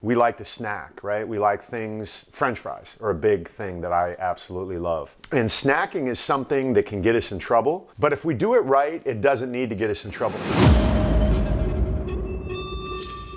We like to snack, right? We like things, French fries are a big thing that I absolutely love. And snacking is something that can get us in trouble, but if we do it right, it doesn't need to get us in trouble.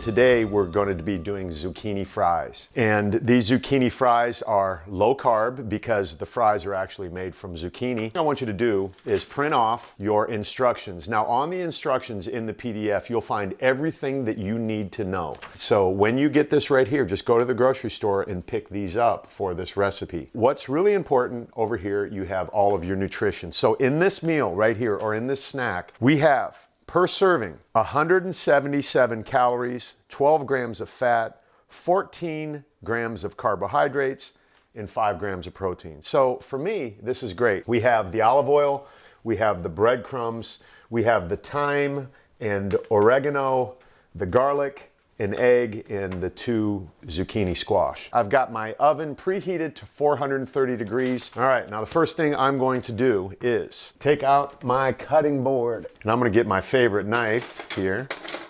Today we're going to be doing zucchini fries. And these zucchini fries are low carb because the fries are actually made from zucchini. What I want you to do is print off your instructions. Now on the instructions in the PDF, you'll find everything that you need to know. So when you get this right here, just go to the grocery store and pick these up for this recipe. What's really important over here, you have all of your nutrition. So in this meal right here, or in this snack, we have per serving, 177 calories, 12 grams of fat, 14 grams of carbohydrates, and 5 grams of protein. So for me, this is great. We have the olive oil, we have the breadcrumbs, we have the thyme and oregano, the garlic, an egg, and the 2 zucchini squash. I've got my oven preheated to 430 degrees. All right, now the first thing I'm going to do is take out my cutting board. And I'm gonna get my favorite knife here.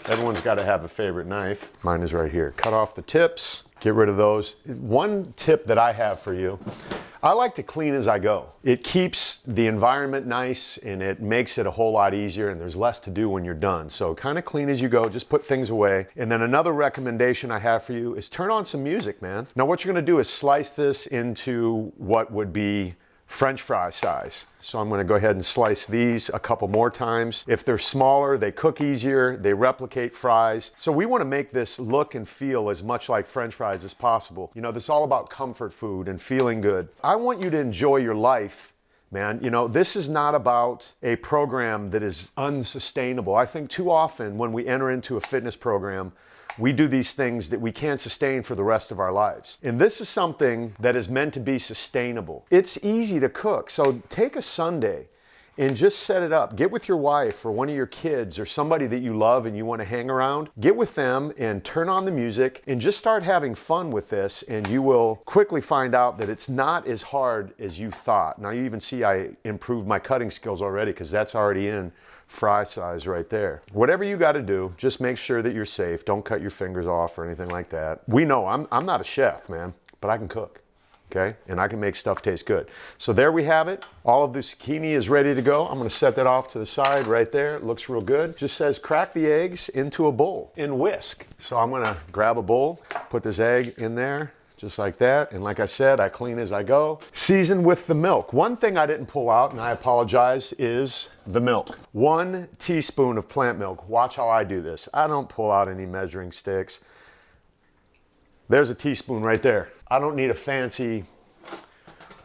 Everyone's gotta have a favorite knife. Mine is right here. Cut off the tips, get rid of those. One tip that I have for you, I like to clean as I go. It keeps the environment nice and it makes it a whole lot easier, and there's less to do when you're done. So kind of clean as you go, just put things away. And then another recommendation I have for you is turn on some music, man. Now what you're gonna do is slice this into what would be French fry size. So I'm gonna go ahead and slice these a couple more times. If they're smaller, they cook easier, they replicate fries. So we wanna make this look and feel as much like French fries as possible. You know, this is all about comfort food and feeling good. I want you to enjoy your life, man. You know, this is not about a program that is unsustainable. I think too often when we enter into a fitness program, we do these things that we can't sustain for the rest of our lives. And this is something that is meant to be sustainable. It's easy to cook. So take a Sunday and just set it up. Get with your wife or one of your kids or somebody that you love and you want to hang around. Get with them and turn on the music and just start having fun with this, and you will quickly find out that it's not as hard as you thought. Now you even see I improved my cutting skills already because that's already in fry size right there. Whatever you got to do, just make sure that you're safe. Don't cut your fingers off or anything like that. We know I'm not a chef, man, but I can cook, okay? And I can make stuff taste good. So there we have it. All of the zucchini is ready to go. I'm gonna set that off to the side right there. It looks real good. Just says crack the eggs into a bowl and whisk. So I'm gonna grab a bowl, put this egg in there, just like that. And like I said, I clean as I go. Season with the milk. One thing I didn't pull out, and I apologize, is the milk. 1 teaspoon of plant milk. Watch how I do this. I don't pull out any measuring sticks. There's a teaspoon right there. I don't need a fancy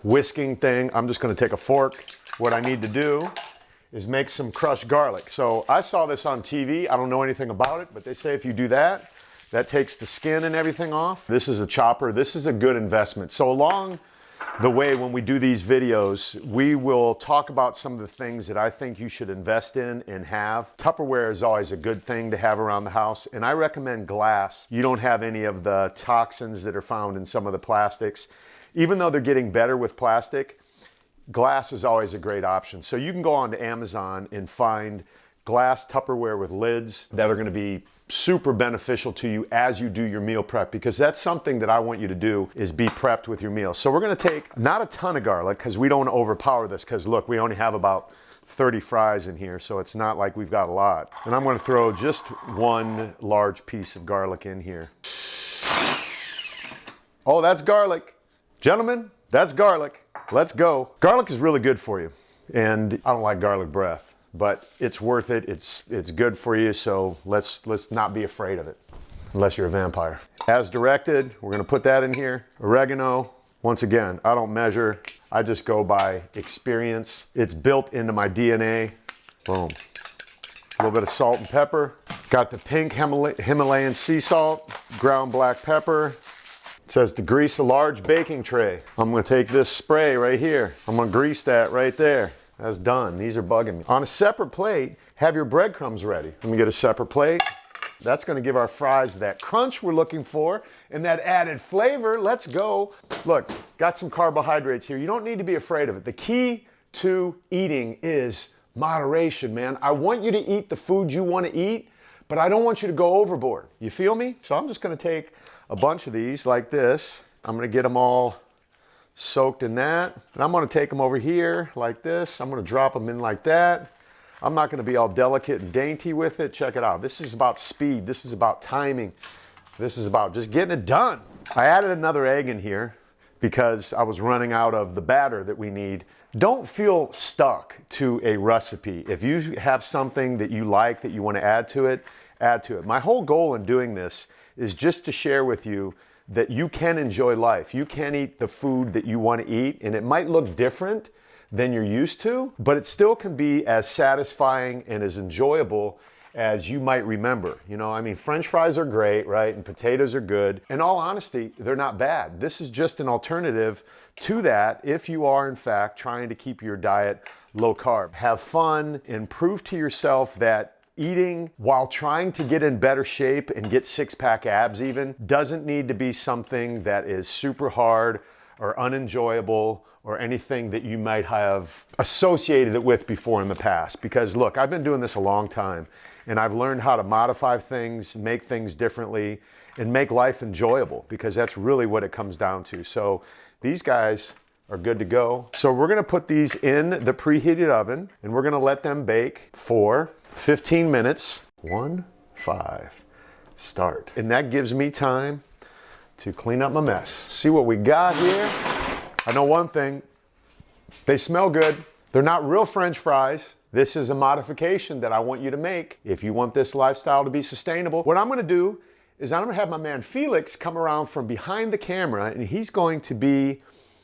whisking thing. I'm just gonna take a fork. What I need to do is make some crushed garlic. So I saw this on TV. I don't know anything about it, but they say if you do that, that takes the skin and everything off. This is a chopper. This is a good investment. So along the way, when we do these videos, we will talk about some of the things that I think you should invest in and have. Tupperware is always a good thing to have around the house, and I recommend glass. You don't have any of the toxins that are found in some of the plastics. Even though they're getting better with plastic, glass is always a great option. So you can go on to Amazon and find glass Tupperware with lids that are gonna be super beneficial to you as you do your meal prep, because that's something that I want you to do, is be prepped with your meals. So we're gonna take not a ton of garlic because we don't want to overpower this, because look, we only have about 30 fries in here, so it's not like we've got a lot. And I'm gonna throw just 1 large piece of garlic in here. Oh, that's garlic. Gentlemen, that's garlic. Let's go. Garlic is really good for you, and I don't like garlic breath, but it's worth it. It's good for you, so let's not be afraid of it, unless you're a vampire. As directed, we're gonna put that in here. Oregano, once again, I don't measure. I just go by experience. It's built into my DNA. Boom. A little bit of salt and pepper. Got the pink Himalayan sea salt, ground black pepper. It says to grease a large baking tray. I'm gonna take this spray right here. I'm gonna grease that right there. That's done. These are bugging me. On a separate plate, have your breadcrumbs ready. Let me get a separate plate. That's gonna give our fries that crunch we're looking for and that added flavor. Let's go. Look, got some carbohydrates here. You don't need to be afraid of it. The key to eating is moderation, man. I want you to eat the food you want to eat, but I don't want you to go overboard. You feel me? So I'm just gonna take a bunch of these like this. I'm gonna get them all soaked in that. And I'm gonna take them over here like this. I'm gonna drop them in like that. I'm not gonna be all delicate and dainty with it. Check it out. This is about speed. This is about timing. This is about just getting it done. I added another egg in here because I was running out of the batter that we need. Don't feel stuck to a recipe. If you have something that you like that you want to add to it, add to it. My whole goal in doing this is just to share with you that you can enjoy life. You can eat the food that you want to eat, and it might look different than you're used to, but it still can be as satisfying and as enjoyable as you might remember. You know, I mean, French fries are great, right? And potatoes are good. In all honesty, they're not bad. This is just an alternative to that if you are, in fact, trying to keep your diet low carb. Have fun and prove to yourself that eating while trying to get in better shape and get six-pack abs even doesn't need to be something that is super hard or unenjoyable or anything that you might have associated it with before in the past. Because look, I've been doing this a long time and I've learned how to modify things, make things differently, and make life enjoyable, because that's really what it comes down to. So these guys are good to go. So we're gonna put these in the preheated oven and we're gonna let them bake for 15 minutes. 1, 5, start. And that gives me time to clean up my mess. See what we got here. I know one thing, they smell good. They're not real French fries. This is a modification that I want you to make if you want this lifestyle to be sustainable. What I'm gonna do is I'm gonna have my man Felix come around from behind the camera and he's going to be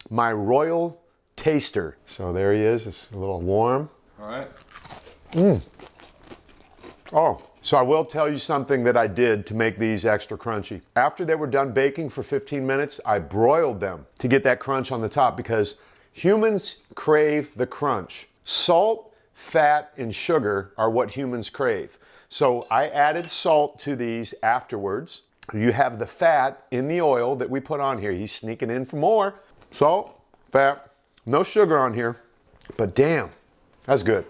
my royal taster. So there he is, it's a little warm. All right. Oh, so I will tell you something that I did to make these extra crunchy. After they were done baking for 15 minutes, I broiled them to get that crunch on the top, because humans crave the crunch. Salt, fat, and sugar are what humans crave. So I added salt to these afterwards. You have the fat in the oil that we put on here. He's sneaking in for more. Salt, fat, no sugar on here, but damn, that's good.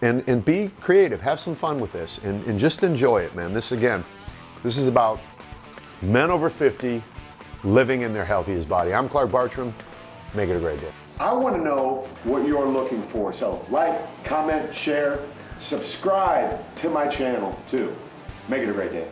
And be creative, have some fun with this, and just enjoy it, man. This, again, this is about men over 50 living in their healthiest body. I'm Clark Bartram. Make it a great day. I want to know what you're looking for, so like, comment, share, subscribe to my channel too. Make it a great day.